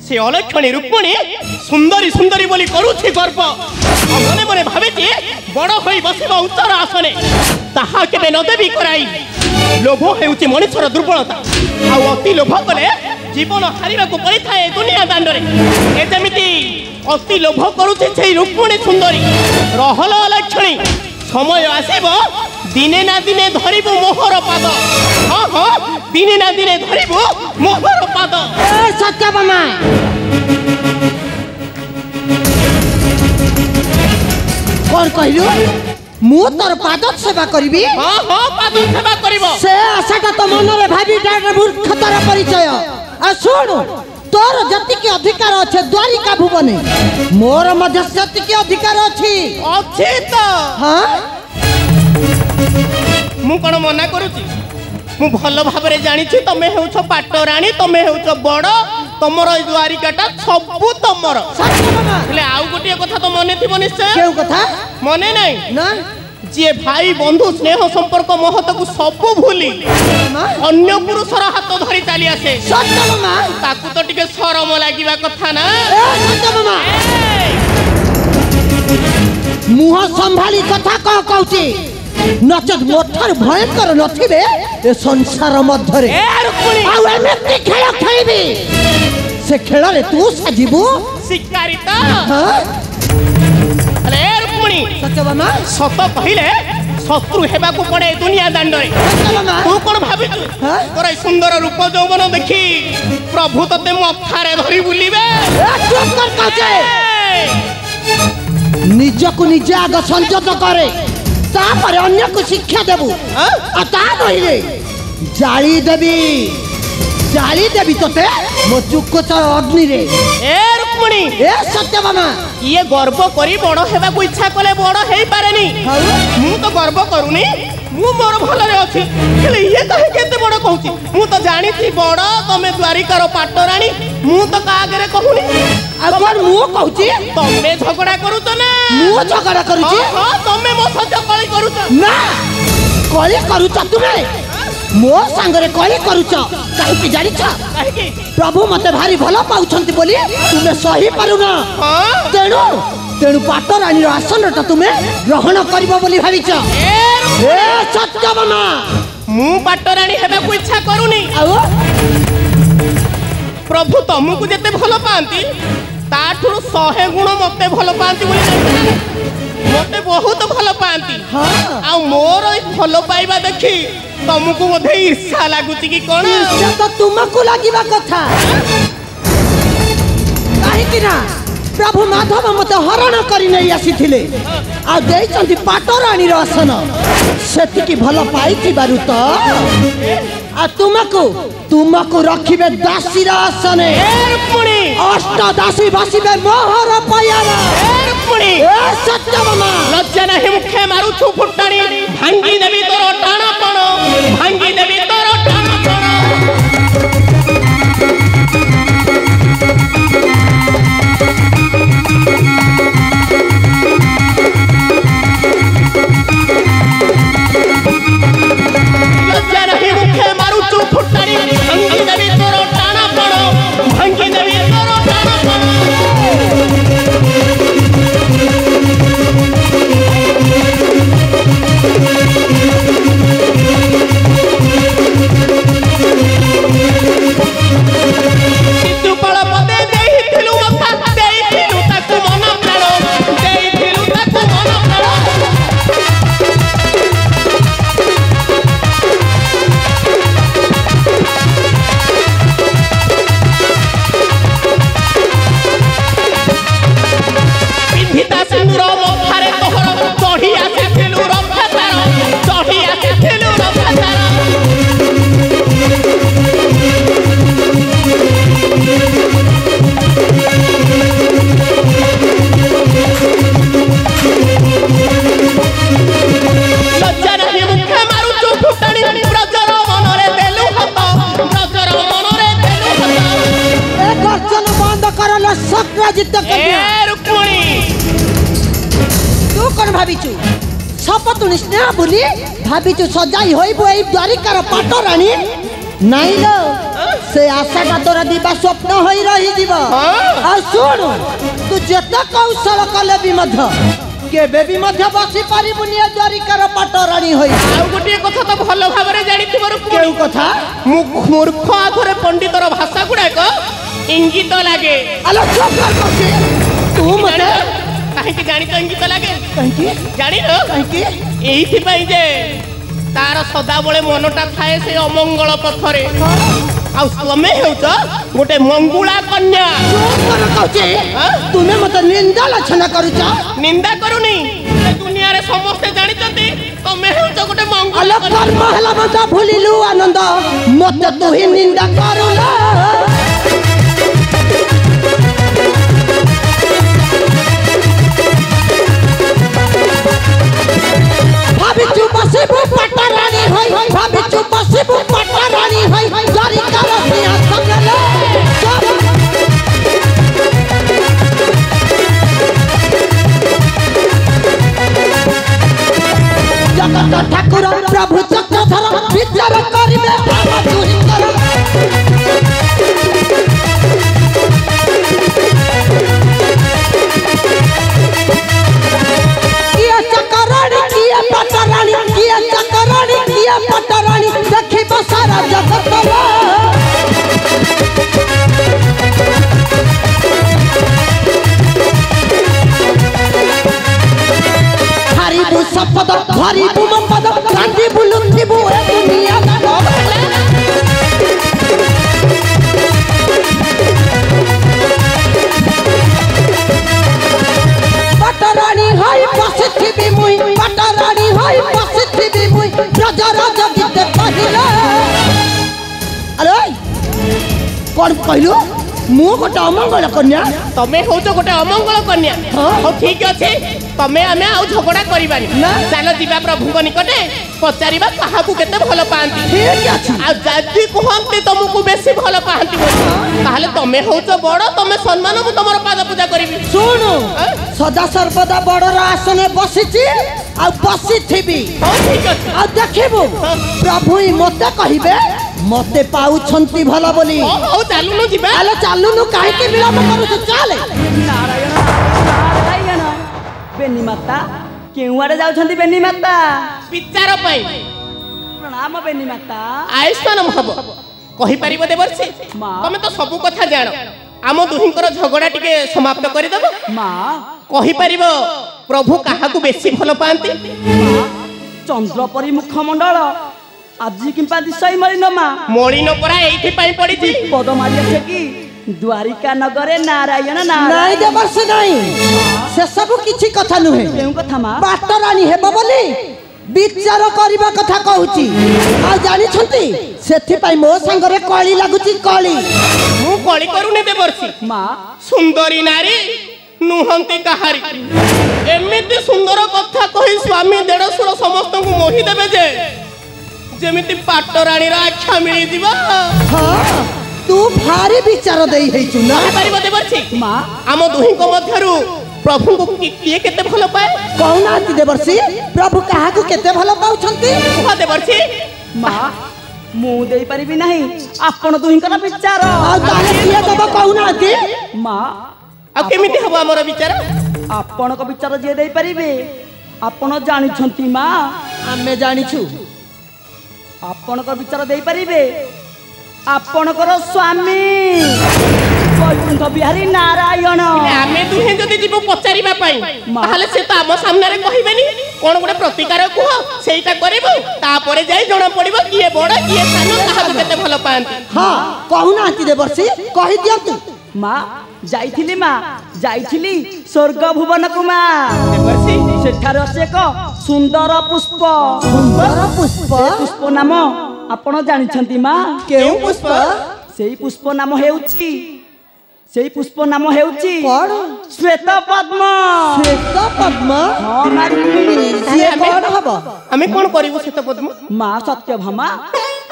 से अलक्षणी रुक्मिणी सुंदरी सुंदरी बोली करुछि गर्व मने मने भावे बड़ होई बसिबा उच्चर आसने ताहा केबे न देवी कराई लोभ हेउछि मनुष्यर दुर्बलता आ अति लोभ कले जीवन हारिबा को पड़ी थाए दुनिया दांडरे ए जेमिति अति लोभ करुछि छै रुक्मिणी सुंदरी रहल अलक्षणी समय आसीबो दिने ना दिने धरिबो मोहर पाद हां हां दिने ना दिने धरिबो मोहर पाद ए सत्यभामा कोन कहलु मु तोर पाद सेवा करबी हां हां पाद सेवा करबो से आशाटा तो मन रे भाबी डाटा मूर्खतार परिचय आ सुन तोर जति के अधिकार अछि द्वारिका भुवने मोर मध्य जति के अधिकार अछि तो हां मु कोन मना करूची मु भल भाबरे जानि छी तमे हेउछ पाटराणी तमे हेउछ बड़ तमर द्वारिकाटा सबु तमर सत्यभामा ले आउ गोटिए कथा तो मने थिबो निश्चय केउ कथा मने नै ना जे भाई बंधु स्नेह संपर्क महत को सबु भूली अन्य पुरुषर हाथ धरी चली आसे सत्यभामा ताकू तो टिके शरम लागिबा कथा ना ए सत्यभामा मुह संभाली कथा कह कहूची नचत मोठर भयंकर नथिबे ए संसार मध्यरे ए रुक्मिणी आउ एमेती खेल खेलिबी से खेल रे तू सजीबू शिकारी त हां अरे रुक्मिणी सत्यभामा सत कहिले शत्रु हेबा को पड़े दुनिया दांडरे सत्यभामा तू कोन भाबितु हां तोर सुंदर रूप यौवन देखी प्रभु तते मथारे धरी बुलिबे ए चुप कर काचे निजको निज आग संयत करे तापर अन्य को शिक्षा देबू आ ता नहिरे जाली देवी तोते मो चुक्कोचर अग्नि रे ए रुक्मिणी ए सत्यभामा ये गर्व करी बड़ हेबा को इच्छा कले बड़ हेई पारेनी मु तो गर्व करूनी मु मोर भलरे अछि हेले ये कहे केते बड़ कहूची मु तो जानी थी बड़ तमे द्वारिकार पाटराणी मु तो का आगे कहूनी अगर मु कहूची तमे झगड़ा करूत ना मु झगड़ा करूची हां तमे मो सत्य कली करूत ना कली करूच तुमे मो संगरे कली करूच काहे कि जानि छ काहे कि प्रभु मते भारी भलो पाउछंती बोली तुमे सही पारु ना हां तेणु पाटराणी रो आसनटा तुमे ग्रहण करबो बोली भाबिछ ए सत्यभामा मु पाटराणी हेबा को इच्छा करूनी आओ प्रभु तुमको जेते भल पाती ताठुर 100 गुण मते भल पाती बोली मते बहुत भल पाती हां आ मोर भल पाइबा देखी तुमको मधे ईर्ष्या लागुची कि कोन ईर्ष्या तो तुमको लागिबा कथा काहे कि ना प्रभु माधव मते हरण करी नै आसीथिले आ देइचंती पाटराणी रो आसन सेति की भल पाइथि बारु तो आ तुमको रखिबे दासी रा आसने रुक्मिणी अष्ट दासी बसिबे मोहर पयारा रुक्मिणी ए सत्यभामा लज्जा नाही मुखे मारू छु फुटाणी भांगी देबी तोर टाणा पण भांगी देबी तोर टाणा पण लज्जा नाही मुखे मारू छु फुटाणी भांगी देबी तोर टाणा पण भांगी देबी तोर टाणा पण सिद्धूपाल पदे देइथिलु मथा देइथिलु ताकु मन प्राण देइथिलु ताकु मन प्राण पिंधिता सिंदूर मथारे तोहर चढ़ी आसिथिलु रथतार चढ़ी आसिथिलु रथतार लज्जा नाही मुखे मारू छु फुटाणी ब्रजर मनरे देलु हत ब्रजर मनरे देलु हत ए गर्जन बंद करले सक्राजित कर ए रुक्मिणी तू कोन भाबिचु शपथ निस्नेह बोली भाबिचु सजाई होइबो एई द्वारिकार पाटराणी नाइ लो से आशाटा तोरा दिबा स्वप्न होई रही जीव आ सुन तू जेते कौशल कले भी मध्य केबे भी मध्य बसी पारिबुनी द्वारिकार पाटराणी होई आ गोटे कथा तो भल भाबरे जानिथिबरु केउ कथा मूर्ख आखरे पंडितर भाषा गुडाक इंगित लागे अलो चुप कर बसी तू मते काहे कि जानि तो इंगित लागे काहे कि जानि न काहे कि एइथि पई जे तार सदा बळे मनटा थाए से अमंगल पथरे आ तमे हेउछ गोटे मंगुला कन्या तुमे मत निंदा लक्षण करूछ निंदा करूनी दुनिया रे समस्त जानि चंती तमे हेउछ गोटे मंगुला अलो कर्म हला मत भूलिलु आनंद मत तू ही निंदा करूला भाबिचु बसिबु पटराणी होई भाबिचु बसिबु पटराणी होई द्वारिकार सिंहासन ले जगत ठाकुर प्रभु चक्रधर विचार करिबे हम तुहि कर किया चक्राणी किया पटराणी किया चक्राणी किया पटराणी देखिबो सारा जगत रे हरिबु सपद हरिबु मपद गांधी बुलुथिबु ए दुनिया का पटराणी हाय बसिथिबि मुई पटराणी हाय बसिथिबि मुई राजा राजा गीत कहिला अरे कोन कहलु मु गोटे अमंगल कन्या तमे होउछ गोटे अमंगल कन्या हो ठीक अछि तमे आमे आउ झगड़ा करिबानी चलो जीवा प्रभुको निकटे पचारिबा काहाकू केते भल पांती ठीक अछि आ जदी कहंती तुमको बेसी भल पांती ताहले तमे होउछ बड़ तमे सम्मान मु तमरो पाद पूजा करिबी सुनु सदा सर्वदा बड़र आसने बसिछि आ बसिथिबि हो ठीक अछि आ देखिबु प्रभु ही मते कहिबे मते पाउछंती भला बोली हो चालुनु जीवा आलो चालुनु काहे के विलंब करू चाले नारायण नारायण बेनी माता केउ आड़े जाउछंती बेनी माता विचार पई प्रणाम बेनी माता आयुष्मान हब कहि परिबो देवर्षि मां तमे तो सब कथा जानो आम दुहिंकर झगड़ा टिके समाप्त करि देबो मां कहि परिबो प्रभु काहाकू बेसी भल पांती चंद्रपरी मुखमंडल आजी किंपा दिशई मरिन मां मलिन परा एइथि पई पडिछि पद मारि আছে কি द्वारिका नगरे नारायण नारायण नहीं देवर्ष नहीं से सब किछि कथा नुहे केउ कथा मां पाटराणी हेबो बोली विचार करबा कथा कहूची आ जानि छंती सेथि पई मो संगरे कळी लागुची कळी मु कळी करूने देवर्षि मां सुंदरी नारी नुहंती कहारी एमिति सुंदर कथा कहि स्वामी देढसुर समस्त को मोहि देबे जे जेमिति पाटराणी रा आख्या मिली दिबा हां तू भारी विचार देई हेचु ना परिबो देवर्षि मां आम दुहि को मध्यरु प्रभु को किए केते भलो पाए कहूना देवर्षि प्रभु काहा को केते भलो पाउछंती कुहा देवर्षि मां मु देई परिबि नाही आपण दुहिंकर विचार आ ताले किए दब कहूना मां आ केमिति हबो हमर विचार आपण को विचार जे देई परिबे आपण जानि छंती मां आमे जानिछु आपण को विचार देई परिबे आपणकर स्वामी वैकुंठ बिहारी नारायण आमे दुहे जदि जीव पचारिबा पई ताहले से त हम सामने रे कहिबेनी कोन गुडे प्रतिकार कुह सेइटा करिबो तापरे जाई जणा पड़िबो किए बड़ किए सानो काहा केते भलो पांती हां कहूना देवर्षि कहि दियंतु मां जाइथिली स्वर्ग भुवन को मां देवर्षि सेठार से एक सुंदर पुष्प पुष्प नाम आपण जानि छंती मां केउ पुष्प सेई पुष्प नाम हेउची सेई पुष्प नाम हेउची कोन श्वेत पद्म हां मारी से कोन हबो हमें कोन करिवो श्वेत पद्म मां सत्यभामा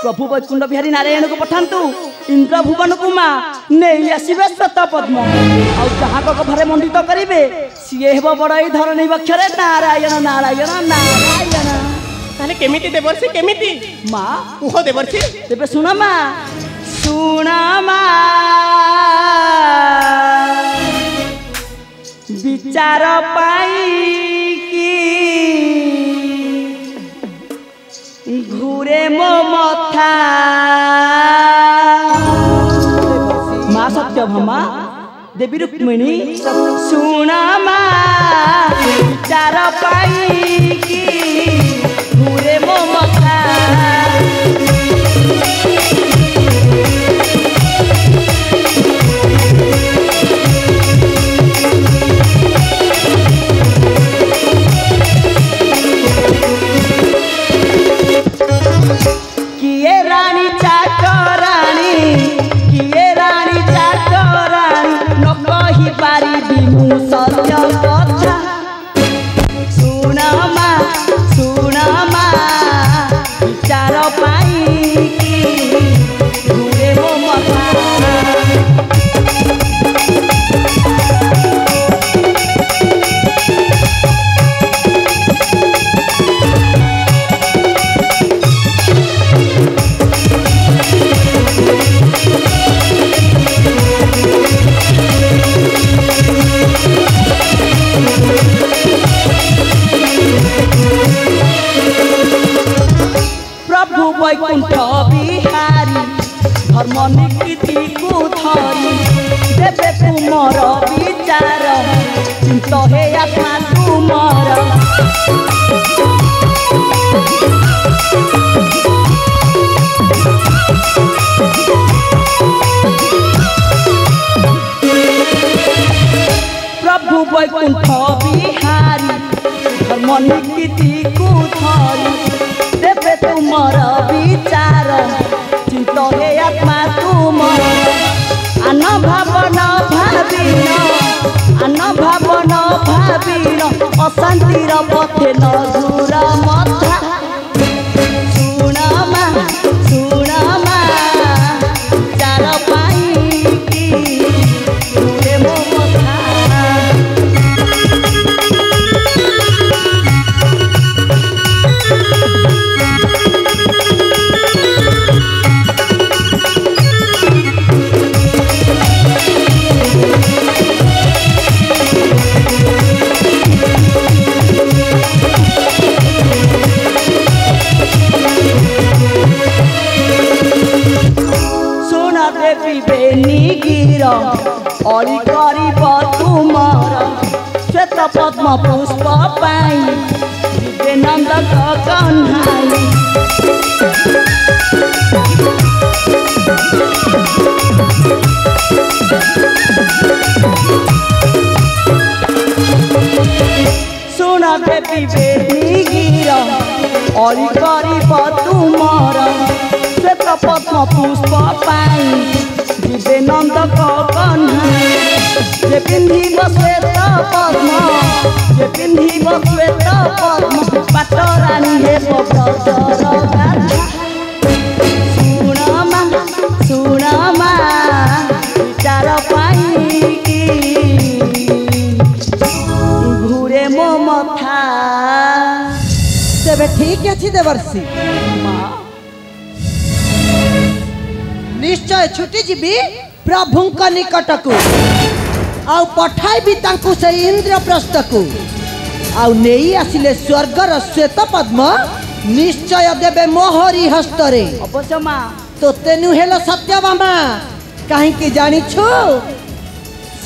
प्रभु वैकुंठ बिहारी नारायण को पठांतु इंद्र भुवन को मां नहीं आसीबे श्वेत पद्म आ जहां को घरे मंडित करिवे सिए हेबो बड़ई धरणी बक्षरे नारायण नारायण नारायण ताले केमिति देवर्षि केमिति मां कुह देवर्षि तेबे सुन मां सुन विचार पाई घूरे मो मथा माँ सत्यभामा देवी रुक्मिणी सुना माँ विचार पाई घूरे मो मथा किए रानी चाकरानी किए रानी चाकरानी न कही पारी बिमु सत्य कथा सुन मा विचार पाई घूरे मो मथा प्रभु वैकुंठ बिहारी धर्म नीति को धरी देवे तुमर विचार चिंत हे आत्मा तुमर प्रभु वैकुंठ बिहारी धर्म नीति को धरी देवे तुमर विचार चिंत हे आत्मा तुमर आन भावन भाविन अशांतिर पथे न दूर मथा सुन मा विचार पाई घूरे मो मथा अली करीब तुमर श्वेत पद्म पुष्प पाई नंद कन्हाई सुन देवी बेनी गिर अली करीब तुमर श्वेत पद्म पुष्प पाई जीवे नंद कन्हाई जे पिंधिब श्वेत पद्म जे पिंधिब श्वेत पद्म पाटरानी हे पब्रतर गाथा सुन मा विचार पाई घूरे मो मथा तेबे ठीक अछि देवर्षि निश्चय छुटी जीवी प्रभुंक निकटकू आउ पठाइबी तांकु से इंद्रप्रस्थ को आउ नेई आसिले स्वर्गर श्वेत पद्म निश्चय देबे मोहरी हस्तरे अवश्य माँ तो तेनु हेलो सत्यभामा कहीं की जानी छु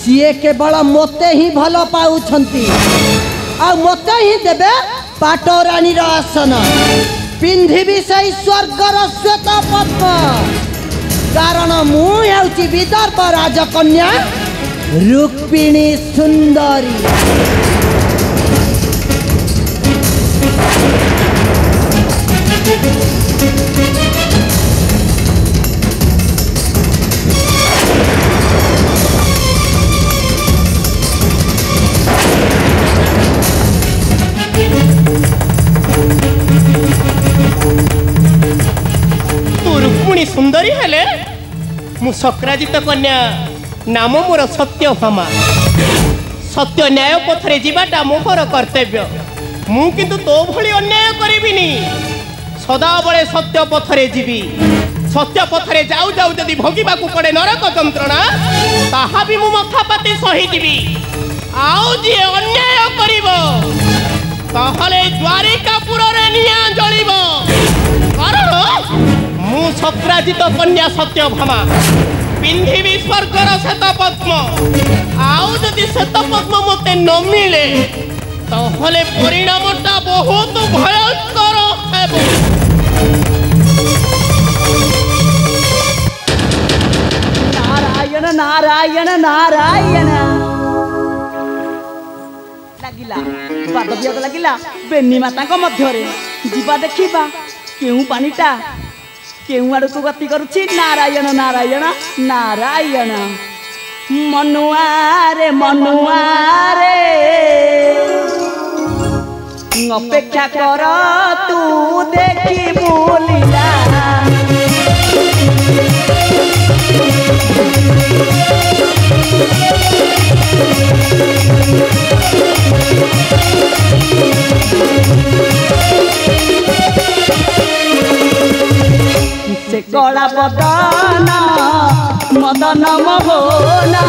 सीए केवल मोते ही भल पाउछंती आ मोते ही देबे पाटरानी रो आसन पिंधिबी सही स्वर्गर श्वेत पद्म कारण मु हेउची विदर्भ राजकन्या रुक्मिणी सुंदरी तू रुक्मिणी सुंदरी हेले मु शक्राजित कन्या नाम मोर सत्यभामा सत्य न्याय पथरे जीवाटा मोहर कर्तव्य मु किंतु तो भली अन्याय करिबिनी सदा बळे सत्य पथरे जीवी सत्य पथरे जाऊ जाऊ जदि भोगिबाकू पड़े नरक जंत्रणा ताहा भी मु मथा पाती सही जीवी आउ जी अन्याय करिवो ताहले द्वारिकापुरे निया जलिब कारण मु शक्राजित कन्या सत्यभामा पिंधिबी स्वर्गर श्वेत पद्म आउ जदि श्वेत पद्म मते न मिले ताहले परिणामटा बहुत भयंकर हेबो नारायण नारायण नारायण लागिला बाद बियाद लागिला बेनी माता मध्य जीवा देखा केउ पानीटा केउ आड़ को गति करुछि नारायण नारायण नारायण मनुआरे मनुआरे अपेक्षा कर तू देखी बोलिला से कला बदन मदन मोहना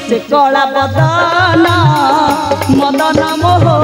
से कला बदन मदन मोहना